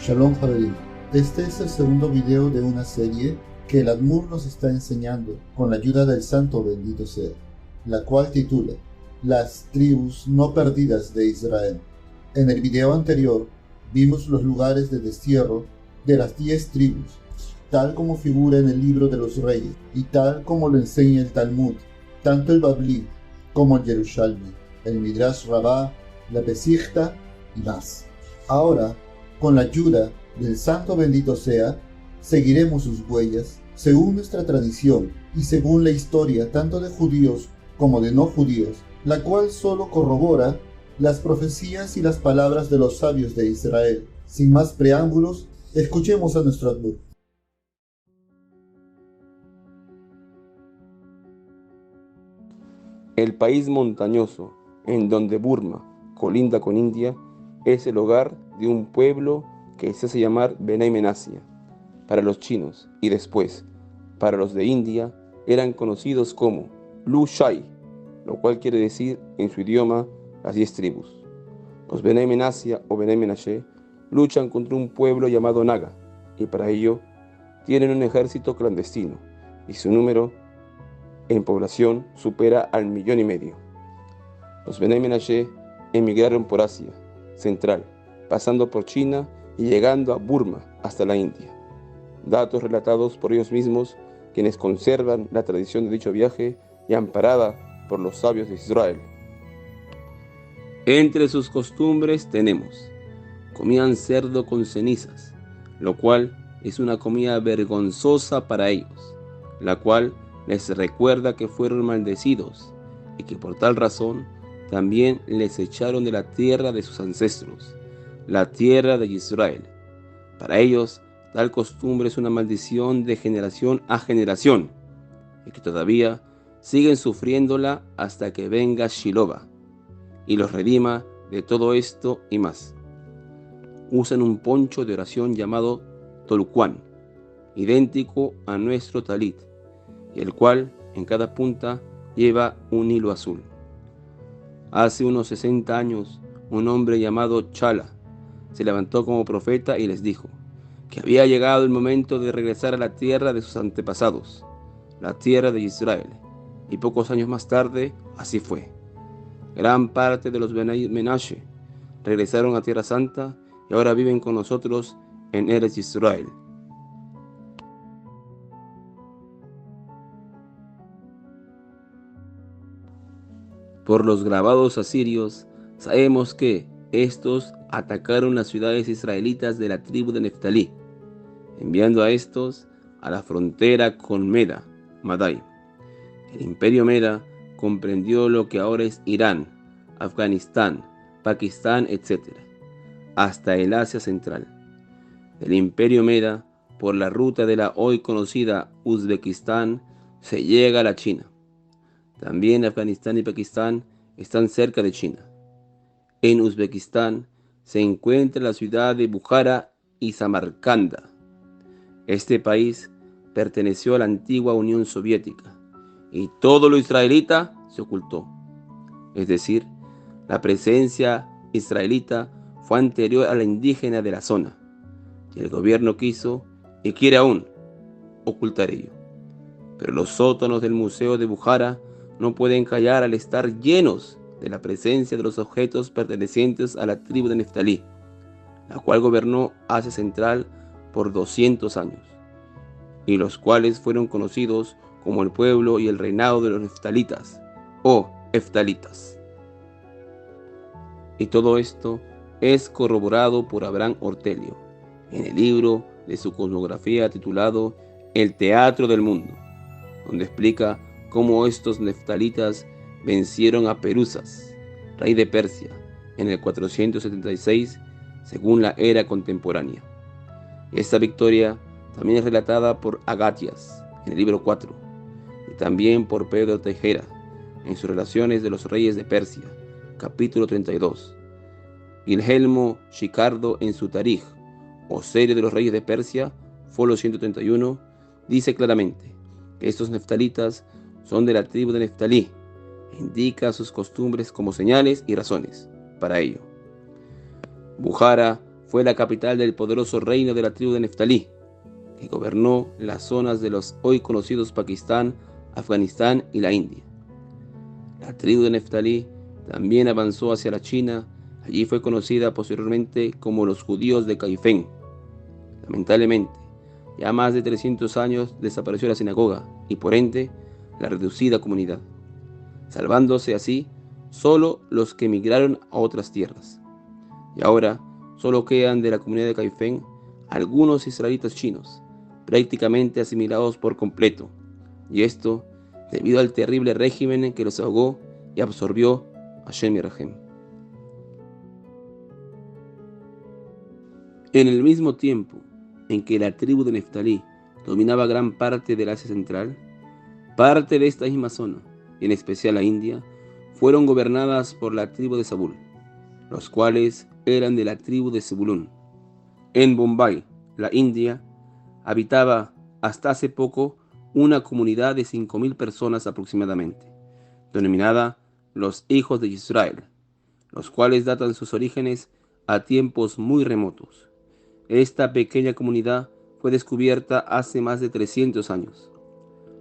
Shalom Javerim, este es el segundo video de una serie que el Admur nos está enseñando con la ayuda del Santo bendito sea, la cual titula Las tribus no perdidas de Israel. En el video anterior vimos los lugares de destierro de las 10 tribus, tal como figura en el libro de los reyes y tal como lo enseña el Talmud, tanto el Babli como el Yerushalmi, el Midrash Rabbah, la Besichta y más. Ahora, con la ayuda del Santo bendito sea, seguiremos sus huellas según nuestra tradición y según la historia tanto de judíos como de no judíos, la cual solo corrobora las profecías y las palabras de los sabios de Israel. Sin más preámbulos, escuchemos a nuestro Admur. El país montañoso, en donde Burma colinda con India, es el hogar de un pueblo que se hace llamar Benay Menasia para los chinos y después, para los de India, eran conocidos como Lu Shai, lo cual quiere decir en su idioma las 10 tribus. Los Benay Menasia o Benay Menashe luchan contra un pueblo llamado Naga y para ello tienen un ejército clandestino y su número en población supera al 1,5 millones. Los Benay Menashe emigraron por Asia Central, pasando por China y llegando a Burma hasta la India. Datos relatados por ellos mismos, quienes conservan la tradición de dicho viaje y amparada por los sabios de Israel. Entre sus costumbres tenemos: comían cerdo con cenizas, lo cual es una comida vergonzosa para ellos, la cual les recuerda que fueron maldecidos y que por tal razón también les echaron de la tierra de sus ancestros, la tierra de Israel. Para ellos, tal costumbre es una maldición de generación a generación y que todavía siguen sufriéndola hasta que venga Shiloh y los redima de todo esto y más. Usan un poncho de oración llamado Tolcuán, idéntico a nuestro talit, y el cual en cada punta lleva un hilo azul. Hace unos 60 años, un hombre llamado Chala se levantó como profeta y les dijo que había llegado el momento de regresar a la tierra de sus antepasados, la tierra de Israel, y pocos años más tarde así fue. Gran parte de los Benay Menashe regresaron a Tierra Santa y ahora viven con nosotros en Eretz Israel. Por los grabados asirios, sabemos que estos atacaron las ciudades israelitas de la tribu de Neftalí, enviando a estos a la frontera con Meda, Madai. El imperio Meda comprendió lo que ahora es Irán, Afganistán, Pakistán, etc., hasta el Asia Central. Del imperio Meda, por la ruta de la hoy conocida Uzbekistán, se llega a la China. También Afganistán y Pakistán están cerca de China. En Uzbekistán se encuentra la ciudad de Bukhara y Samarcanda. Este país perteneció a la antigua Unión Soviética y todo lo israelita se ocultó. Es decir, la presencia israelita fue anterior a la indígena de la zona y el gobierno quiso y quiere aún ocultar ello. Pero los sótanos del Museo de Bukhara no pueden callar al estar llenos de la presencia de los objetos pertenecientes a la tribu de Neftalí, la cual gobernó Asia Central por 200 años, y los cuales fueron conocidos como el pueblo y el reinado de los Neftalitas, o Heftalitas. Y todo esto es corroborado por Abraham Ortelio, en el libro de su cosmografía titulado El Teatro del Mundo, donde explica cómo estos neftalitas vencieron a Peruzas, rey de Persia, en el 476 según la era contemporánea. Esta victoria también es relatada por Agatias en el libro 4 y también por Pedro Tejera en sus Relaciones de los Reyes de Persia, capítulo 32. Guilhelmo Chicardo en su Tarij, o Serie de los Reyes de Persia, folio 131, dice claramente que estos neftalitas son de la tribu de Neftalí e indica sus costumbres como señales y razones para ello. Bukhara fue la capital del poderoso reino de la tribu de Neftalí, que gobernó las zonas de los hoy conocidos Pakistán, Afganistán y la India. La tribu de Neftalí también avanzó hacia la China. Allí fue conocida posteriormente como los judíos de Caifén. Lamentablemente, ya más de 300 años desapareció la sinagoga y por ende la reducida comunidad, salvándose así solo los que emigraron a otras tierras. Y ahora solo quedan de la comunidad de Caifén algunos israelitas chinos, prácticamente asimilados por completo, y esto debido al terrible régimen que los ahogó y absorbió Hashem Yirahem. En el mismo tiempo en que la tribu de Neftalí dominaba gran parte del Asia Central, parte de esta misma zona, en especial la India, fueron gobernadas por la tribu de Zabul, los cuales eran de la tribu de Zebulún. En Bombay, la India, habitaba hasta hace poco una comunidad de 5.000 personas aproximadamente, denominada los hijos de Israel, los cuales datan sus orígenes a tiempos muy remotos. Esta pequeña comunidad fue descubierta hace más de 300 años.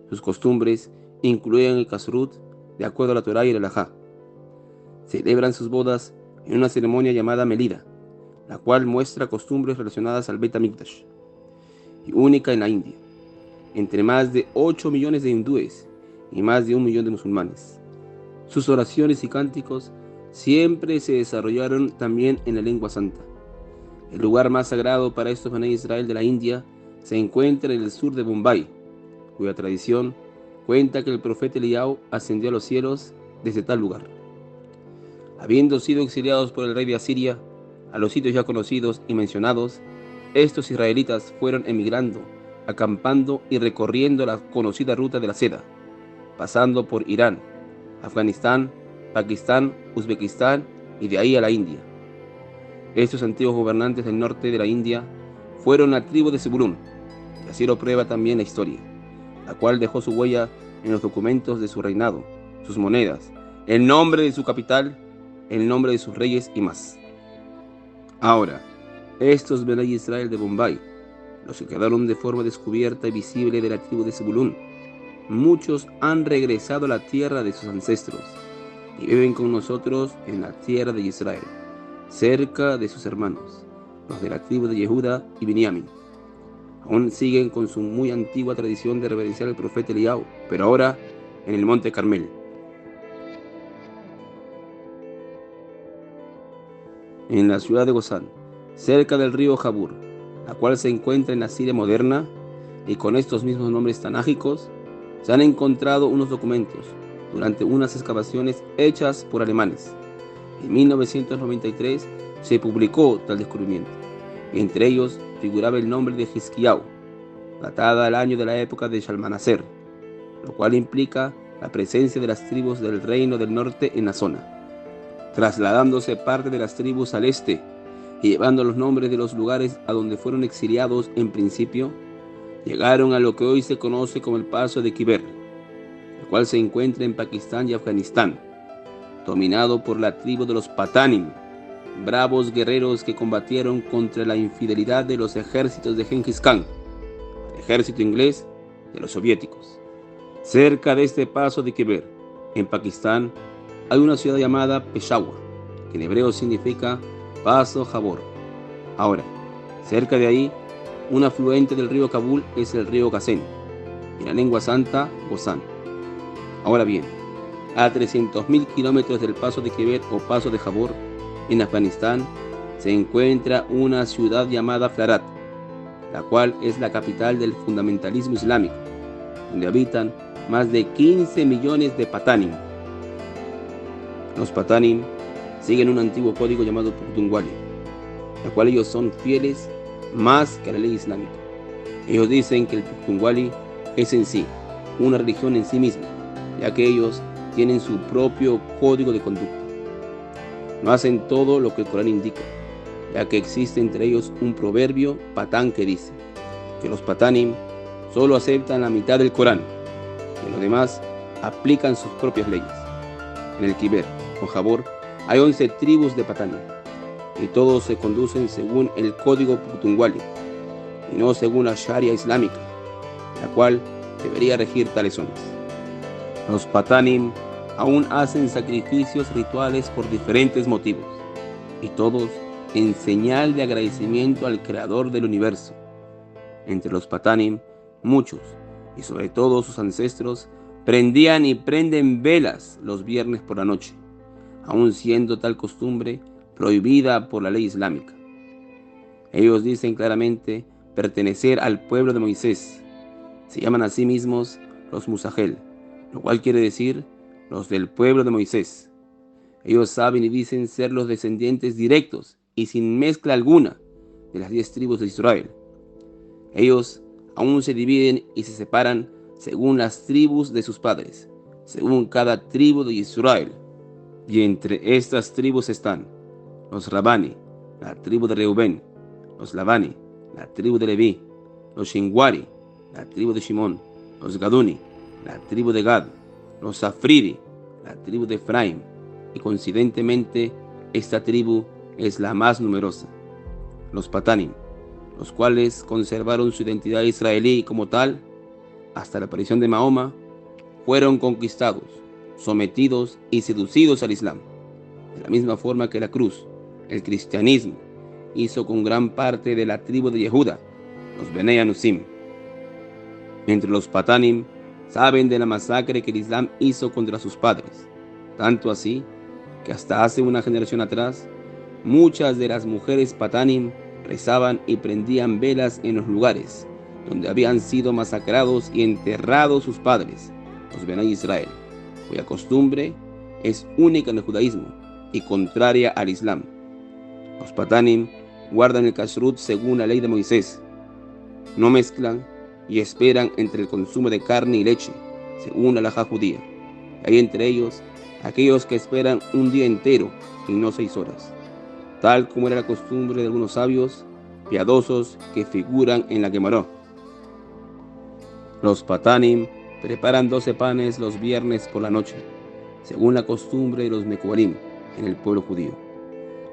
Sus costumbres incluían el kashrut de acuerdo a la Torá y el Halajá. Celebran sus bodas en una ceremonia llamada Melida, la cual muestra costumbres relacionadas al Beit HaMikdash, y única en la India, entre más de 8 millones de hindúes y más de 1 millón de musulmanes. Sus oraciones y cánticos siempre se desarrollaron también en la lengua santa. El lugar más sagrado para estos Bené Israel de la India se encuentra en el sur de Bombay, cuya tradición cuenta que el profeta Eliyahu ascendió a los cielos desde tal lugar. Habiendo sido exiliados por el rey de Asiria a los sitios ya conocidos y mencionados, estos israelitas fueron emigrando, acampando y recorriendo la conocida ruta de la seda, pasando por Irán, Afganistán, Pakistán, Uzbekistán y de ahí a la India. Estos antiguos gobernantes del norte de la India fueron la tribu de Zebulún, y así lo prueba también la historia, la cual dejó su huella en los documentos de su reinado, sus monedas, el nombre de su capital, el nombre de sus reyes y más. Ahora, estos Bené Israel de Bombay, los que quedaron de forma descubierta y visible de la tribu de Zebulún, muchos han regresado a la tierra de sus ancestros y viven con nosotros en la tierra de Israel, cerca de sus hermanos, los de la tribu de Yehuda y Binyamin. Aún siguen con su muy antigua tradición de reverenciar al profeta Eliyahu, pero ahora en el monte Carmel. En la ciudad de Gozán, cerca del río Jabur, la cual se encuentra en la Siria moderna, y con estos mismos nombres tanágicos, se han encontrado unos documentos durante unas excavaciones hechas por alemanes. En 1993 se publicó tal descubrimiento, y entre ellos figuraba el nombre de Hizkiyahu, datada al año de la época de Shalmaneser, lo cual implica la presencia de las tribus del reino del norte en la zona, trasladándose parte de las tribus al este y llevando los nombres de los lugares a donde fueron exiliados en principio. Llegaron a lo que hoy se conoce como el Paso de Kiber, el cual se encuentra en Pakistán y Afganistán, dominado por la tribu de los Patanim, bravos guerreros que combatieron contra la infidelidad de los ejércitos de Genghis Khan, el ejército inglés de los soviéticos. Cerca de este Paso de Kiber, en Pakistán, hay una ciudad llamada Peshawar, que en hebreo significa Paso Jabor. Ahora, cerca de ahí, un afluente del río Kabul es el río Ghazen, en la lengua santa, Gozán. Ahora bien, a 300.000 kilómetros del Paso de Kiber o Paso de Jabor, en Afganistán, se encuentra una ciudad llamada Flarat, la cual es la capital del fundamentalismo islámico, donde habitan más de 15 millones de Patanim. Los Patanim siguen un antiguo código llamado Pukhtunkhwali, la cual ellos son fieles más que a la ley islámica. Ellos dicen que el Pukhtunkhwali es en sí una religión en sí misma, ya que ellos tienen su propio código de conducta. No hacen todo lo que el Corán indica, ya que existe entre ellos un proverbio patán que dice que los Patanim solo aceptan la mitad del Corán, y los demás aplican sus propias leyes. En el Kiber o Jabor hay 11 tribus de Patanim, y todos se conducen según el código Putunwali, y no según la Sharia islámica, la cual debería regir tales zonas. Los Patanim aún hacen sacrificios rituales por diferentes motivos, y todos en señal de agradecimiento al Creador del universo. Entre los Patanim, muchos, y sobre todo sus ancestros, prendían y prenden velas los viernes por la noche, aun siendo tal costumbre prohibida por la ley islámica. Ellos dicen claramente pertenecer al pueblo de Moisés. Se llaman a sí mismos los Musajel, lo cual quiere decir los del pueblo de Moisés. Ellos saben y dicen ser los descendientes directos y sin mezcla alguna de las 10 tribus de Israel. Ellos aún se dividen y se separan según las tribus de sus padres, según cada tribu de Israel. Y entre estas tribus están los Rabani, la tribu de Reubén, los Labani, la tribu de Leví, los Shinwari, la tribu de Shimón, los Gaduni, la tribu de Gad, los Safridi, la tribu de Efraín, y coincidentemente esta tribu es la más numerosa. Los Patanim, los cuales conservaron su identidad israelí como tal hasta la aparición de Mahoma, fueron conquistados, sometidos y seducidos al Islam, de la misma forma que la cruz, el cristianismo, hizo con gran parte de la tribu de Yehuda, los Benei Anusim. Entre los Patanim saben de la masacre que el Islam hizo contra sus padres, tanto así que hasta hace una generación atrás, muchas de las mujeres Patanim rezaban y prendían velas en los lugares donde habían sido masacrados y enterrados sus padres, los Benei Israel, cuya costumbre es única en el judaísmo y contraria al Islam. Los Patanim guardan el kashrut según la ley de Moisés, no mezclan y esperan entre el consumo de carne y leche, según la halajá judía. Hay entre ellos aquellos que esperan un día entero y no 6 horas, tal como era la costumbre de algunos sabios piadosos que figuran en la Gemara. Los Patanim preparan 12 panes los viernes por la noche, según la costumbre de los Mekubarim en el pueblo judío.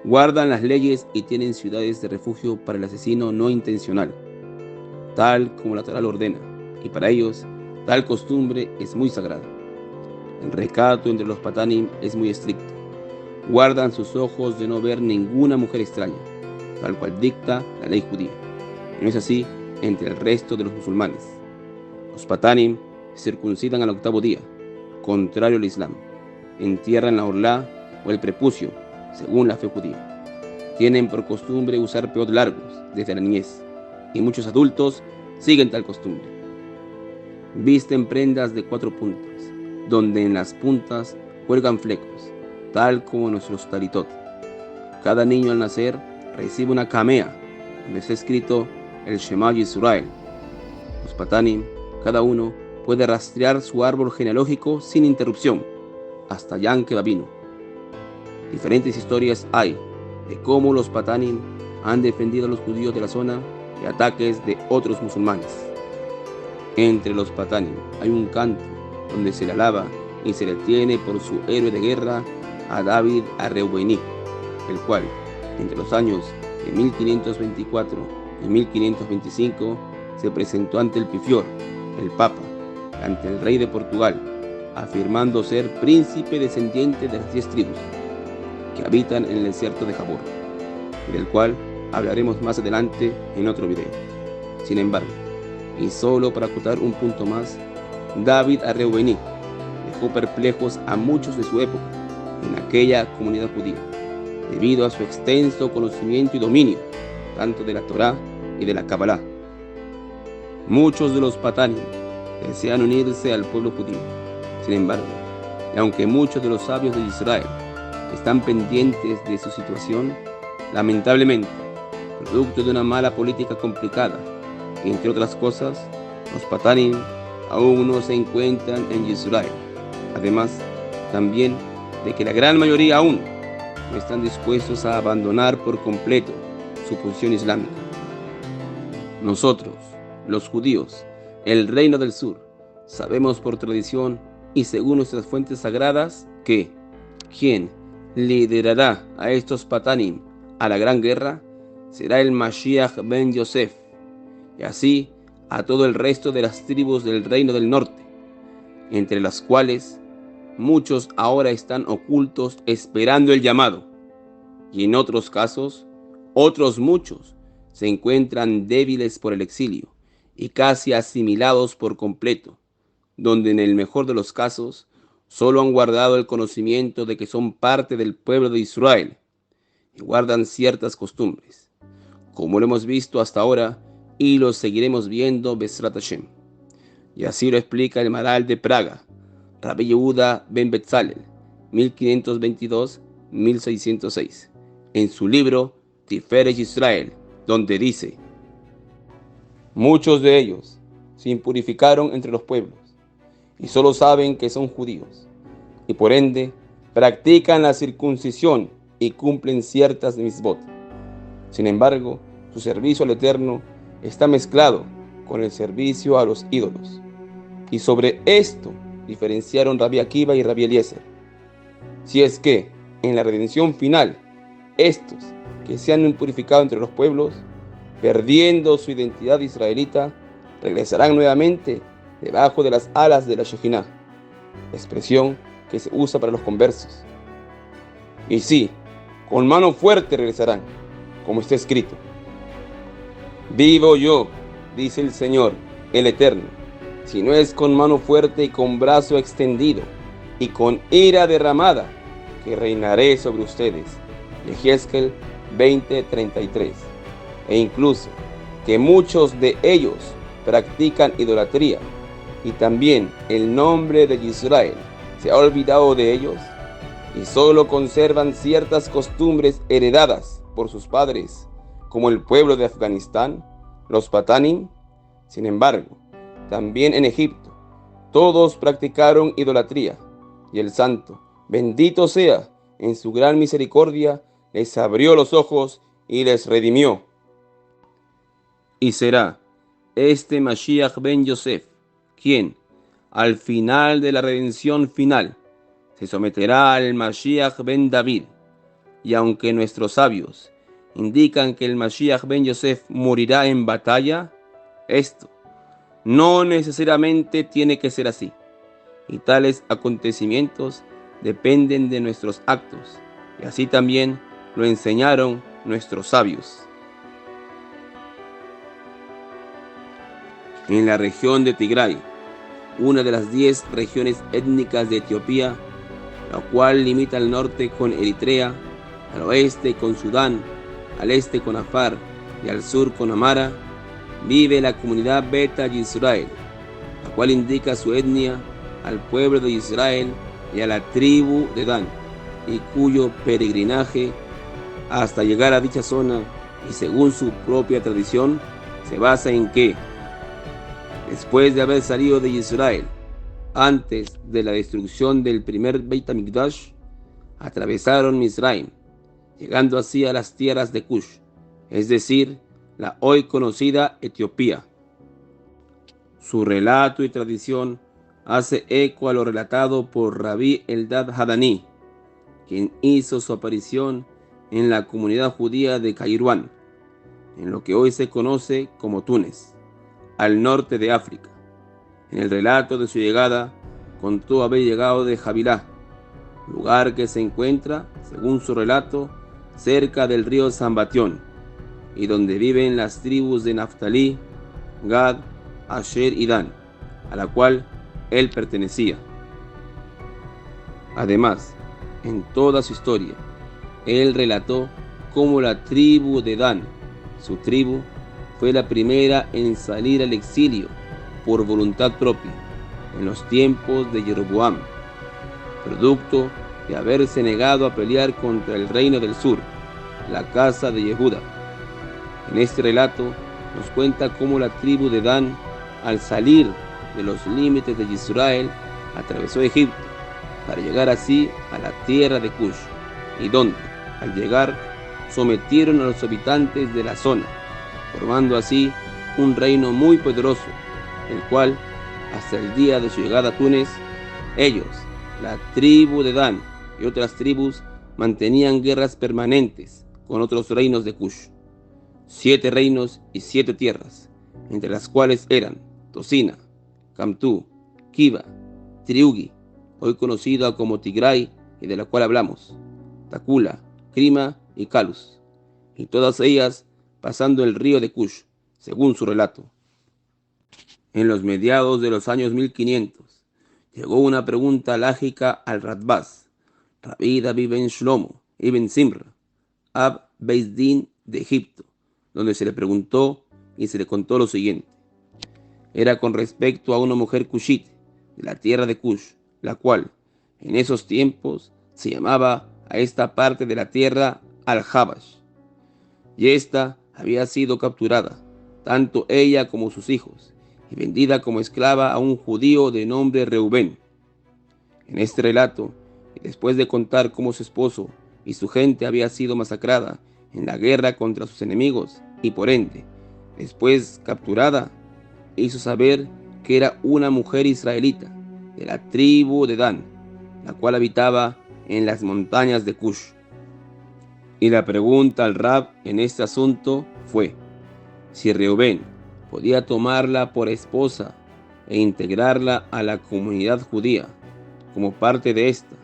Guardan las leyes y tienen ciudades de refugio para el asesino no intencional, tal como la Torá lo ordena, y para ellos tal costumbre es muy sagrada. El recato entre los Patanim es muy estricto. Guardan sus ojos de no ver ninguna mujer extraña, tal cual dicta la ley judía. Y no es así entre el resto de los musulmanes. Los Patanim circuncidan al 8º día, contrario al Islam. Entierran la orlá o el prepucio, según la fe judía. Tienen por costumbre usar peot largos desde la niñez, y muchos adultos siguen tal costumbre. Visten prendas de 4 puntas, donde en las puntas cuelgan flecos, tal como nuestros talitot. Cada niño al nacer recibe una camea, donde está escrito el Shema Yisrael. Los Patanim, cada uno puede rastrear su árbol genealógico sin interrupción, hasta Yanke Babino. Diferentes historias hay de cómo los Patanim han defendido a los judíos de la zona de ataques de otros musulmanes. Entre los Patanim hay un canto donde se le alaba y se le tiene por su héroe de guerra a David Arreubení, el cual, entre los años de 1524 y 1525, se presentó ante el Pifior, el Papa, ante el rey de Portugal, afirmando ser príncipe descendiente de las 10 tribus que habitan en el desierto de Jabor, y del cual hablaremos más adelante en otro video. Sin embargo, y solo para acotar un punto más, David Arreubení dejó perplejos a muchos de su época en aquella comunidad judía, debido a su extenso conocimiento y dominio, tanto de la Torá y de la Kabbalah. Muchos de los Patanim desean unirse al pueblo judío. Sin embargo, y aunque muchos de los sabios de Israel están pendientes de su situación, lamentablemente, producto de una mala política complicada, y entre otras cosas, los Patanim aún no se encuentran en Israel. Además, también de que la gran mayoría aún no están dispuestos a abandonar por completo su posición islámica. Nosotros, los judíos, el reino del sur, sabemos por tradición y según nuestras fuentes sagradas que quien liderará a estos Patanim a la gran guerra será el Mashiach ben Yosef, y así a todo el resto de las tribus del reino del norte, entre las cuales muchos ahora están ocultos esperando el llamado, y en otros casos, otros muchos se encuentran débiles por el exilio y casi asimilados por completo, donde en el mejor de los casos solo han guardado el conocimiento de que son parte del pueblo de Israel y guardan ciertas costumbres, como lo hemos visto hasta ahora y lo seguiremos viendo Besrat Hashem. Y así lo explica el Maral de Praga, Rabbi Yehuda ben Betzalel, 1522-1606, en su libro Tiferet Israel, donde dice: muchos de ellos se impurificaron entre los pueblos y solo saben que son judíos, y por ende practican la circuncisión y cumplen ciertas mitzvot. Sin embargo, su servicio al Eterno está mezclado con el servicio a los ídolos, y sobre esto diferenciaron Rabbi Akiva y Rabbi Eliezer. Si es que en la redención final, estos que se han impurificado entre los pueblos, perdiendo su identidad israelita, regresarán nuevamente debajo de las alas de la Shejinah, expresión que se usa para los conversos. Y sí, con mano fuerte regresarán, como está escrito: vivo yo, dice el Señor, el Eterno, si no es con mano fuerte y con brazo extendido y con ira derramada, que reinaré sobre ustedes. Ezequiel 20:33. E incluso que muchos de ellos practican idolatría y también el nombre de Israel se ha olvidado de ellos y solo conservan ciertas costumbres heredadas por sus padres, como el pueblo de Afganistán, los Patanim. Sin embargo, también en Egipto todos practicaron idolatría, y el Santo, bendito sea, en su gran misericordia, les abrió los ojos y les redimió. Y será este Mashiach ben Yosef quien, al final de la redención final, se someterá al Mashiach ben David. Y aunque nuestros sabios indican que el Mashiach ben Yosef morirá en batalla, esto no necesariamente tiene que ser así, y tales acontecimientos dependen de nuestros actos, y así también lo enseñaron nuestros sabios. En la región de Tigray, una de las 10 regiones étnicas de Etiopía, la cual limita al norte con Eritrea, al oeste con Sudán, al este con Afar y al sur con Amara, vive la comunidad Beta Yisrael, la cual indica su etnia al pueblo de Israel y a la tribu de Dan, y cuyo peregrinaje hasta llegar a dicha zona, y según su propia tradición, se basa en que, después de haber salido de Israel, antes de la destrucción del primer Beit HaMikdash, atravesaron Misraim, llegando así a las tierras de Cush, es decir, la hoy conocida Etiopía. Su relato y tradición hace eco a lo relatado por Rabbi Eldad Hadaní, quien hizo su aparición en la comunidad judía de Kairouan, en lo que hoy se conoce como Túnez, al norte de África. En el relato de su llegada, contó haber llegado de Javilá, lugar que se encuentra, según su relato, cerca del río Zambatión, y donde viven las tribus de Naftalí, Gad, Asher y Dan, a la cual él pertenecía. Además, en toda su historia, él relató cómo la tribu de Dan, su tribu, fue la primera en salir al exilio por voluntad propia en los tiempos de Jeroboam, producto de haberse negado a pelear contra el reino del sur, la casa de Yehuda. En este relato nos cuenta cómo la tribu de Dan, al salir de los límites de Israel, atravesó Egipto para llegar así a la tierra de Cush, y donde, al llegar, sometieron a los habitantes de la zona, formando así un reino muy poderoso, el cual, hasta el día de su llegada a Túnez, ellos, la tribu de Dan y otras tribus, mantenían guerras permanentes con otros reinos de Cush, 7 reinos y 7 tierras, entre las cuales eran Tosina, Camtú, Kiva, Triugi, hoy conocida como Tigray y de la cual hablamos, Takula, Crima y Calus, y todas ellas pasando el río de Cush, según su relato. En los mediados de los años 1500, llegó una pregunta alágica al Radbaz, Rabbi David ben Shlomo ibn Simra, Ab Beis Din de Egipto, donde se le preguntó y se le contó lo siguiente. Era con respecto a una mujer cushite de la tierra de Cush, la cual en esos tiempos se llamaba a esta parte de la tierra Al-Habash, y ésta había sido capturada, tanto ella como sus hijos, y vendida como esclava a un judío de nombre Reubén. En este relato, y después de contar cómo su esposo y su gente había sido masacrada en la guerra contra sus enemigos, y por ende, después capturada, hizo saber que era una mujer israelita de la tribu de Dan, la cual habitaba en las montañas de Cush. Y la pregunta al Rab en este asunto fue si Reubén podía tomarla por esposa e integrarla a la comunidad judía como parte de esta,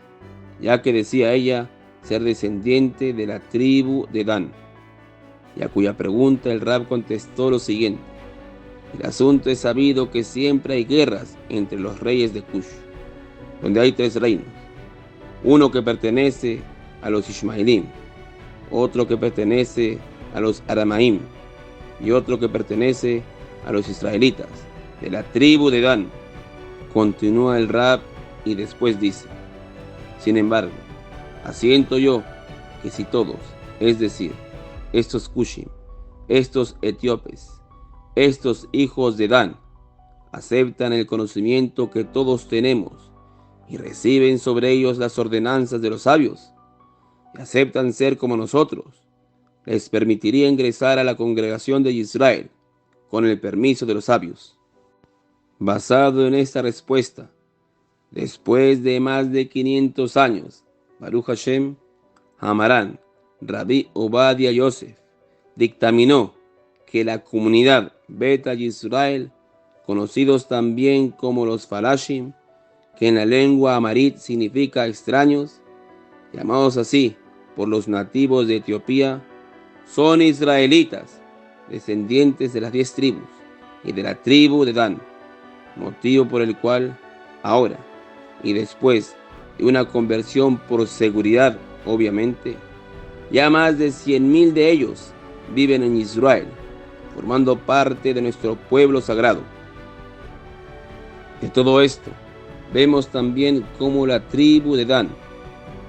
ya que decía ella ser descendiente de la tribu de Dan, y a cuya pregunta el Rab contestó lo siguiente. El asunto es sabido que siempre hay guerras entre los reyes de Cush, donde hay 3 reinos, uno que pertenece a los Ishmaelim, otro que pertenece a los Aramaim y otro que pertenece a los israelitas de la tribu de Dan. Continúa el Rab y después dice, sin embargo, asiento yo que si todos, es decir, estos Cushim, estos etíopes, estos hijos de Dan, aceptan el conocimiento que todos tenemos y reciben sobre ellos las ordenanzas de los sabios, y aceptan ser como nosotros, les permitiría ingresar a la congregación de Israel con el permiso de los sabios. Basado en esta respuesta, después de más de 500 años, Baruch Hashem, Hamarán, Rabbi Obadia Yosef, dictaminó que la comunidad Beta Yisrael, conocidos también como los Falashim, que en la lengua amarit significa extraños, llamados así por los nativos de Etiopía, son israelitas, descendientes de las 10 tribus y de la tribu de Dan, motivo por el cual ahora y después de una conversión por seguridad, obviamente, ya más de 100,000 de ellos viven en Israel, formando parte de nuestro pueblo sagrado. De todo esto, vemos también cómo la tribu de Dan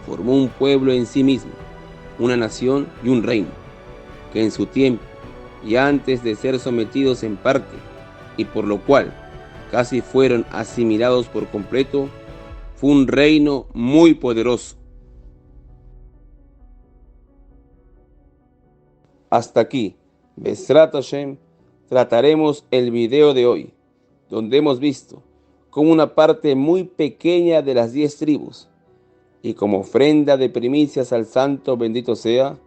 formó un pueblo en sí mismo, una nación y un reino, que en su tiempo y antes de ser sometidos en parte, y por lo cual casi fueron asimilados por completo, fue un reino muy poderoso. Hasta aquí, Besrat Hashem, trataremos el video de hoy, donde hemos visto cómo una parte muy pequeña de las 10 tribus, y como ofrenda de primicias al Santo bendito sea,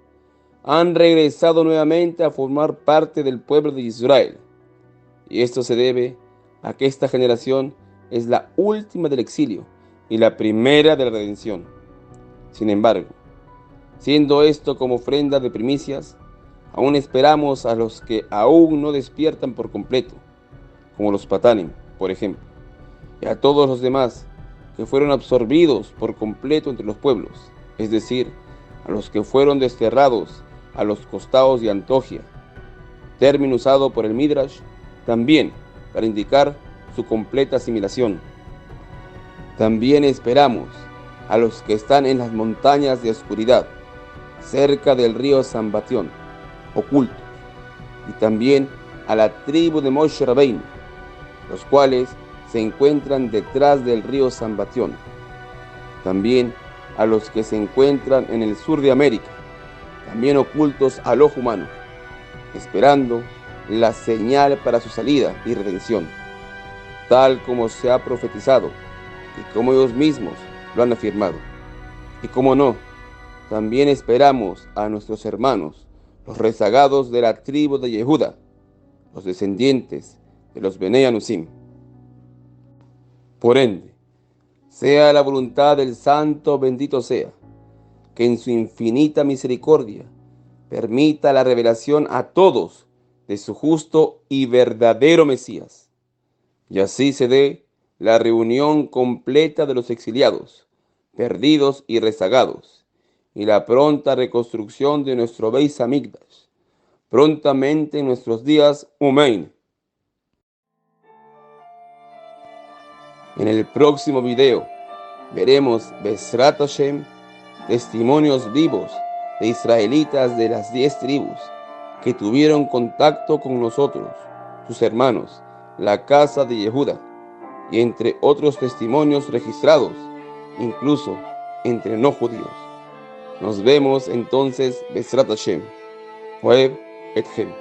han regresado nuevamente a formar parte del pueblo de Israel. Y esto se debe a que esta generación es la última del exilio y la primera de la redención. Sin embargo, siendo esto como ofrenda de primicias, aún esperamos a los que aún no despiertan por completo, como los Patanim, por ejemplo, y a todos los demás que fueron absorbidos por completo entre los pueblos, es decir, a los que fueron desterrados a los costados de Antogia, término usado por el Midrash también para indicar su completa asimilación. También esperamos a los que están en las montañas de oscuridad, cerca del río Sambatión, ocultos, y también a la tribu de Moshe Rabbeinu, los cuales se encuentran detrás del río Sambatión. También a los que se encuentran en el sur de América, también ocultos al ojo humano, esperando la señal para su salida y redención, tal como se ha profetizado y como ellos mismos lo han afirmado. Y como no, también esperamos a nuestros hermanos, los rezagados de la tribu de Yehuda, los descendientes de los Benei Anusim. Por ende, sea la voluntad del Santo bendito sea, que en su infinita misericordia permita la revelación a todos de su justo y verdadero Mesías, y así se dé la reunión completa de los exiliados, perdidos y rezagados, y la pronta reconstrucción de nuestro Beis Hamikdash, prontamente en nuestros días. Amén. En el próximo video veremos Bezrat Hashem, testimonios vivos de israelitas de las 10 tribus que tuvieron contacto con nosotros, sus hermanos, la casa de Yehuda, y entre otros testimonios registrados, incluso entre no judíos. Nos vemos entonces, Bezrat Hashem. Ohev Etchem.